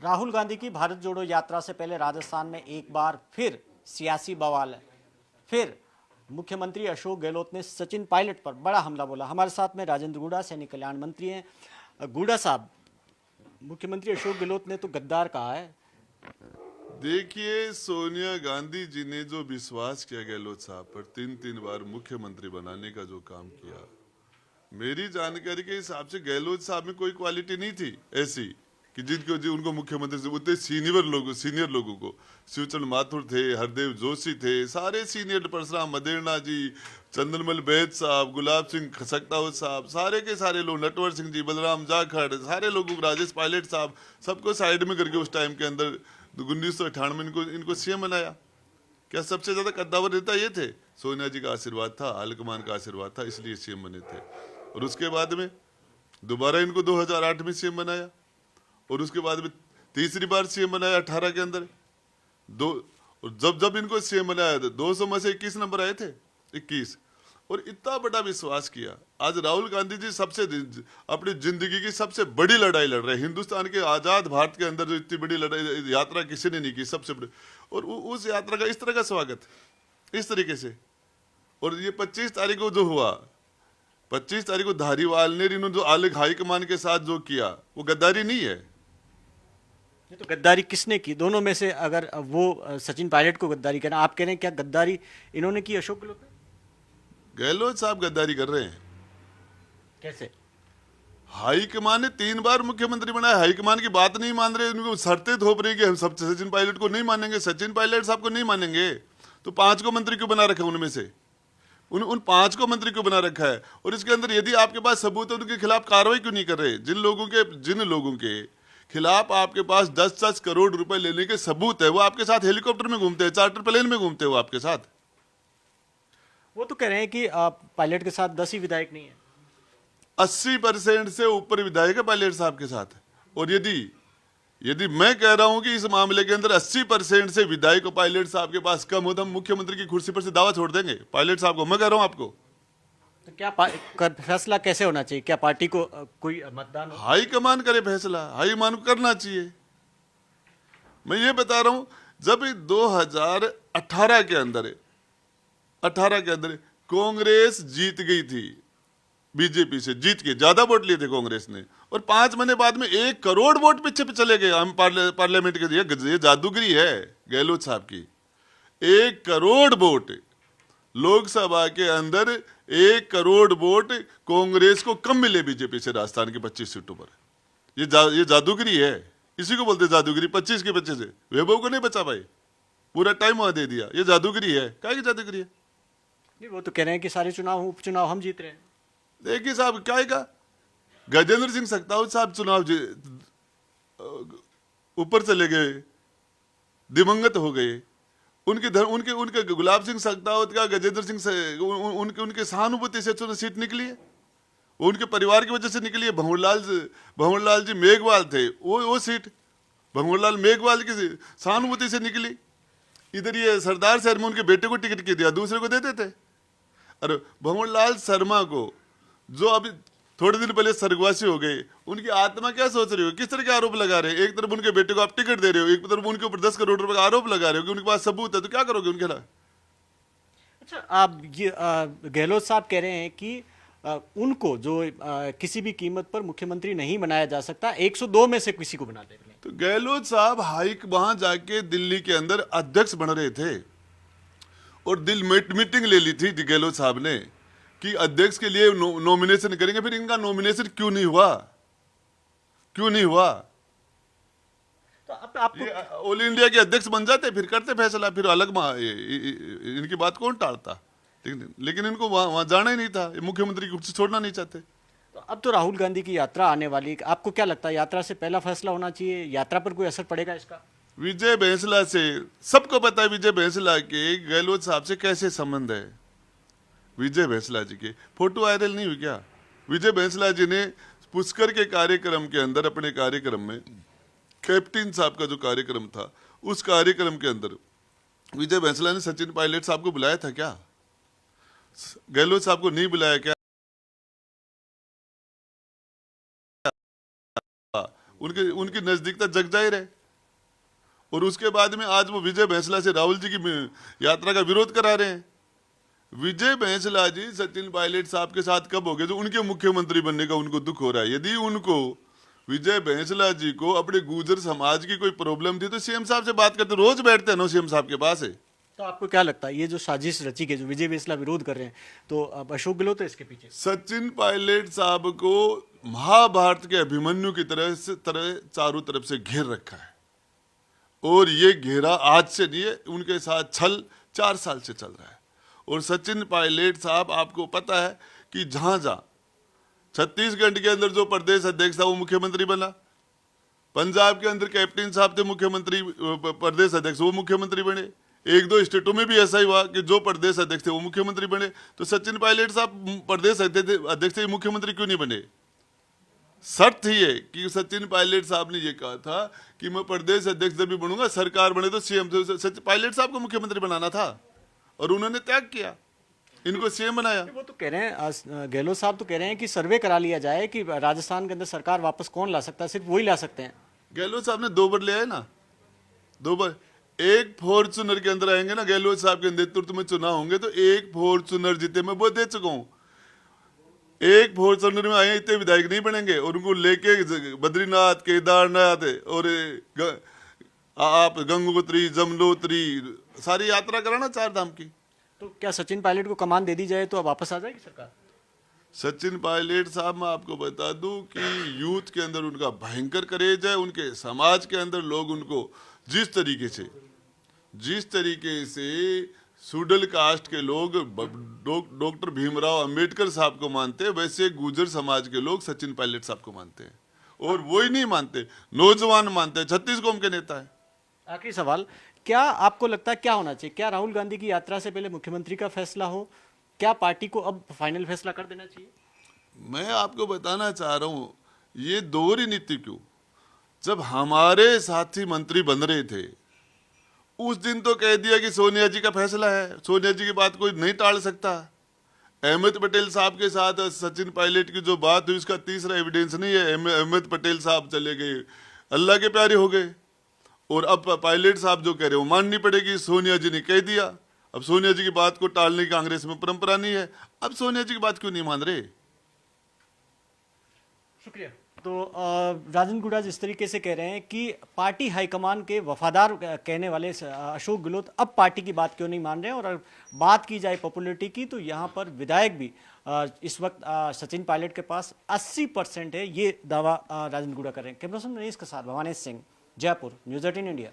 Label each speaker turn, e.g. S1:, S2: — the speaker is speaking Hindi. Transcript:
S1: राहुल गांधी की भारत जोड़ो यात्रा से पहले राजस्थान में एक बार फिर सियासी बवाल है। फिर मुख्यमंत्री अशोक गहलोत ने सचिन पायलट पर बड़ा हमला बोला। हमारे साथ में राजेंद्र गुड़ा सैनिक कल्याण मंत्री हैं। गुड़ा साहब, मुख्यमंत्री अशोक गहलोत ने तो गद्दार कहा है।
S2: देखिए, सोनिया गांधी जी ने जो विश्वास किया गहलोत साहब पर, तीन बार मुख्यमंत्री बनाने का जो काम किया, मेरी जानकारी के हिसाब से गहलोत साहब में कोई क्वालिटी नहीं थी ऐसी कि उनको मुख्यमंत्री से उतने सीनियर लोगों को शिवचंद्र माथुर थे, हरदेव जोशी थे, सारे सीनियर, परशुराम मदेरणा जी, चंदनमल बैद साहब, गुलाब सिंह खसकतावत साहब, सारे के सारे लोग, नटवर सिंह जी, बलराम जाखड़, सारे लोगों को, राजेश पायलट साहब, सबको साइड में करके उस टाइम के अंदर 1998 में इनको सीएम बनाया। क्या सबसे ज्यादा कद्दावर नेता ये थे? सोनिया जी का आशीर्वाद था, हाईकमान का आशीर्वाद था, इसलिए सीएम बने थे। और उसके बाद में दोबारा इनको 2008 में सीएम बनाया, और उसके बाद में तीसरी बार सीएम बनाया 18 के अंदर जब इनको सीएम बनाया था 200 में से 21 नंबर आए थे, 21। और इतना बड़ा विश्वास किया। आज राहुल गांधी जी अपनी जिंदगी की सबसे बड़ी लड़ाई लड़ रहे हैं। हिंदुस्तान के आजाद भारत के अंदर जो इतनी बड़ी लड़ाई यात्रा किसी ने नहीं की, सबसे बड़ी। और उस यात्रा का इस तरह का स्वागत, इस तरीके से। और ये 25 तारीख को जो हुआ, 25 तारीख को धारीवाल ने इन्होंने जो अलग हाईकमान के साथ जो किया, वो गद्दारी नहीं है।
S1: ये तो गद्दारी किसने की? दोनों में से अगर वो सचिन पायलट को गद्दारी कहना, आप कह रहे हैं क्या गद्दारी इन्होंने की अशोक गहलोत ने?
S2: गहलोत साहब गद्दारी कर रहे हैं।
S1: कैसे?
S2: हाईकमान ने 3 बार मुख्यमंत्री बनाया, हाईकमान की बात नहीं मान रहे, उनको शर्तें थोप रही कि हम सब सचिन पायलट को नहीं मानेंगे, सचिन पायलट साहब को नहीं मानेंगे। तो 5 को मंत्री क्यों बना रखा है? उनमें से उन 5 को मंत्री क्यों बना रखा है? और इसके अंदर यदि आपके पास सबूत है, उनके खिलाफ कार्रवाई क्यों नहीं कर रहे? जिन लोगों के खिलाफ आपके पास 10-10 करोड़ रुपए लेने के सबूत है, वो आपके साथ हेलीकॉप्टर में घूमते हैं, चार्टर प्लेन में घूमते हैं वो आपके साथ।
S1: वो तो कह रहे हैं कि पायलट के साथ 10 ही विधायक नहीं है।
S2: 80% से ऊपर विधायक है पायलट साहब के साथ। और यदि मैं कह रहा हूं कि इस मामले के अंदर 80% से विधायक पायलट साहब के पास कम हो, तो हम मुख्यमंत्री की कुर्सी पर से दावा छोड़ देंगे पायलट साहब को। मैं कह रहा हूं आपको।
S1: तो क्या फैसला कैसे होना चाहिए? क्या पार्टी को कोई मतदान?
S2: हाईकमान करे फैसला, हाईकमान को करना चाहिए। मैं ये बता रहा हूं, जब 2018 के अंदर कांग्रेस जीत गई थी, बीजेपी से जीत के ज्यादा वोट लिए थे कांग्रेस ने, और 5 महीने बाद में 1 करोड़ वोट पीछे चले गए हम पार्लियामेंट के। ये जादूगरी है गहलोत साहब की। 1 करोड़ वोट लोकसभा के अंदर, 1 करोड़ वोट कांग्रेस को कम मिले बीजेपी से राजस्थान की 25 सीटों पर। ये जादूगरी है, इसी को बोलते जादूगरी। 25 के बच्चे से वैभव को नहीं बचा पाए, पूरा टाइम वहां दे दिया। ये जादूगरी है। क्या की जादूगरी है?
S1: नहीं, वो तो कह रहे हैं कि सारे उपचुनाव हम जीत रहे हैं।
S2: देखिए साहब, क्या है, गजेंद्र सिंह शेखावत साहब चुनाव ऊपर चले गए, दिवंगत हो गए। उनके गुलाब सिंह शेखावत का, गजेंद्र सिंह से उनके सहानुभूति से सीट निकली है, वो उनके परिवार की वजह से निकली है। भंवरलाल जी मेघवाल थे, वो सीट भंवरलाल मेघवाल की सहानुभूति से निकली। इधर ये सरदार शहर में उनके बेटे को टिकट के दिया, दूसरे को देते थे। अरे भंवरलाल शर्मा को, जो अभी थोड़े दिन पहले स्वर्गवासी हो गए, उनकी आत्मा क्या सोच रही हो? किस तरह के आरोप लगा रहे हैं? एक तरफ उनके बेटे को आप टिकट दे रहे हो, एक तरफ उनके ऊपर 10 करोड़ रुपए का आरोप लगा रहे हो कि उनके पास सबूत है, तो क्या करोगे उनके खिलाफ?
S1: अच्छा, आप ये गहलोत साहब कह रहे हैं कि उनको जो किसी भी कीमत पर मुख्यमंत्री नहीं बनाया जा सकता, 102 में से किसी को बना देंगे।
S2: तो गहलोत साहब वहां जाके दिल्ली के अंदर अध्यक्ष बन रहे थे, और मीटिंग ले ली थी गहलोत साहब ने कि अध्यक्ष के लिए नॉमिनेशन करेंगे। फिर इनका नॉमिनेशन क्यों नहीं हुआ?
S1: तो आपको
S2: ऑल इंडिया के अध्यक्ष बन जाते, फिर करते फैसला, फिर अलग इनकी बात कौन टालता? लेकिन इनको वहां जाना ही नहीं था, मुख्यमंत्री की कुर्सी छोड़ना नहीं चाहते।
S1: तो अब तो राहुल गांधी की यात्रा आने वाली, आपको क्या लगता है यात्रा से पहला फैसला होना चाहिए? यात्रा पर कोई असर पड़ेगा इसका?
S2: विजय बैंसला से सबको पता है, विजय बैंसला के गहलोत साहब से कैसे संबंध है। विजय बैंसला जी के फोटो वायरल नहीं हुई क्या? विजय बैंसला जी ने पुष्कर के कार्यक्रम के अंदर, अपने कार्यक्रम में, कैप्टन साहब का जो कार्यक्रम था, उस कार्यक्रम के अंदर विजय बैंसला ने सचिन पायलट साहब को बुलाया था क्या? गहलोत साहब को नहीं बुलाया क्या? उनके उनकी नजदीकता जग जाहिर है। और उसके बाद में आज वो विजय बैंसला से राहुल जी की यात्रा का विरोध करा रहे हैं। विजय बैंसला जी सचिन पायलट साहब के साथ कब हो गए जो उनके मुख्यमंत्री बनने का उनको दुख हो रहा है। यदि उनको विजय बैंसला जी को अपने गुर्जर समाज की कोई प्रॉब्लम थी तो सीएम साहब से बात करते, रोज बैठते हैं ना सीएम साहब के पास है।
S1: तो आपको क्या लगता है ये जो साजिश रची गई, जो विजय बैंसला विरोध कर रहे हैं, तो अब अशोक गहलोत है इसके पीछे?
S2: सचिन पायलट साहब को महाभारत के अभिमन्यु की तरह चारों तरफ से घेर रखा है और ये घेरा आज से नहीं है, उनके साथ छल 4 साल से चल रहा है। और सचिन पायलट साहब आपको पता है कि जहां जहां छत्तीसगढ़ के अंदर जो प्रदेश अध्यक्ष था वो मुख्यमंत्री बना, पंजाब के अंदर कैप्टन साहब थे मुख्यमंत्री प्रदेश अध्यक्ष, वो मुख्यमंत्री बने, 1-2 स्टेटों में भी ऐसा ही हुआ कि जो प्रदेश अध्यक्ष थे वो मुख्यमंत्री बने। तो सचिन पायलट साहब प्रदेश अध्यक्ष थे, मुख्यमंत्री क्यों नहीं बने? शर्त ही है कि सचिन पायलट साहब ने ये कहा था कि मैं प्रदेश अध्यक्ष जब भी बनूंगा, सरकार बने तो सीएम। सचिन पायलट साहब को मुख्यमंत्री बनाना था और उन्होंने त्याग किया, इनको सीएम बनाया।
S1: वो तो कह रहे हैं, गहलोत साहब तो कह रहे हैं कि सर्वे करा लिया जाए कि राजस्थान के अंदर सरकार वापस कौन ला सकता है, सिर्फ वही ला सकते हैं।
S2: गहलोत साहब ने 2 बार ले आए ना, 2 बार। एक फॉर्चूनर के अंदर आएंगे ना, गहलोत साहब के नेतृत्व में चुनाव होंगे तो एक फॉर्चूनर जीते, मैं वो दे चुका हूँ। एक फॉर्चूनर में आए इतने विधायक नहीं बनेंगे और उनको लेके बद्रीनाथ, केदारनाथ और आप गंगोत्री, जमनोत्री सारी यात्रा कराना 4 धाम की।
S1: तो क्या सचिन पायलट को कमान दे दी जाए तो अब वापस आ जाएगी सरकार?
S2: सचिन पायलट साहब मैं आपको बता दूं कि यूथ के अंदर उनका भयंकर करेज है, उनके समाज के अंदर लोग उनको जिस तरीके से सुडल कास्ट के लोग डॉक्टर भीमराव अंबेडकर साहब को मानते हैं, वैसे गुर्जर समाज के लोग सचिन पायलट साहब को मानते हैं। और वही नहीं मानते, नौजवान मानते हैं, 36 कौम के नेता है।
S1: आखिरी सवाल, क्या आपको लगता है क्या होना चाहिए? क्या राहुल गांधी की यात्रा से पहले मुख्यमंत्री का फैसला हो? क्या पार्टी को अब फाइनल फैसला कर देना चाहिए?
S2: मैं आपको बताना चाह रहा हूं, ये दोहरी नीति क्यों? जब हमारे साथी मंत्री बन रहे थे उस दिन तो कह दिया कि सोनिया जी का फैसला है, सोनिया जी की बात कोई नहीं टाल सकता। अहमद पटेल साहब के साथ सचिन पायलट की जो बात हुई उसका तीसरा एविडेंस नहीं है। अहमद पटेल साहब चले गए, अल्लाह के प्यारे हो गए। और अब पायलट साहब जो कह रहे हो माननी पड़ेगी, सोनिया जी ने कह दिया। अब सोनिया जी की बात को टालने की कांग्रेस में परंपरा नहीं है, अब सोनिया जी की बात क्यों नहीं मान रहे?
S1: शुक्रिया। तो राजन गुड़ा जिस तरीके से कह रहे हैं कि पार्टी हाईकमान के वफादार कहने वाले अशोक गहलोत अब पार्टी की बात क्यों नहीं मान रहे हैं, और बात की जाए पॉपुलरिटी की तो यहाँ पर विधायक भी इस वक्त सचिन पायलट के पास 80% है, ये दावा राजन गुड़ा कर रहे हैं। कैमरा पर्सन मनीष के साथ भवानेश सिंह, जयपुर, न्यूज़ 18 इंडिया।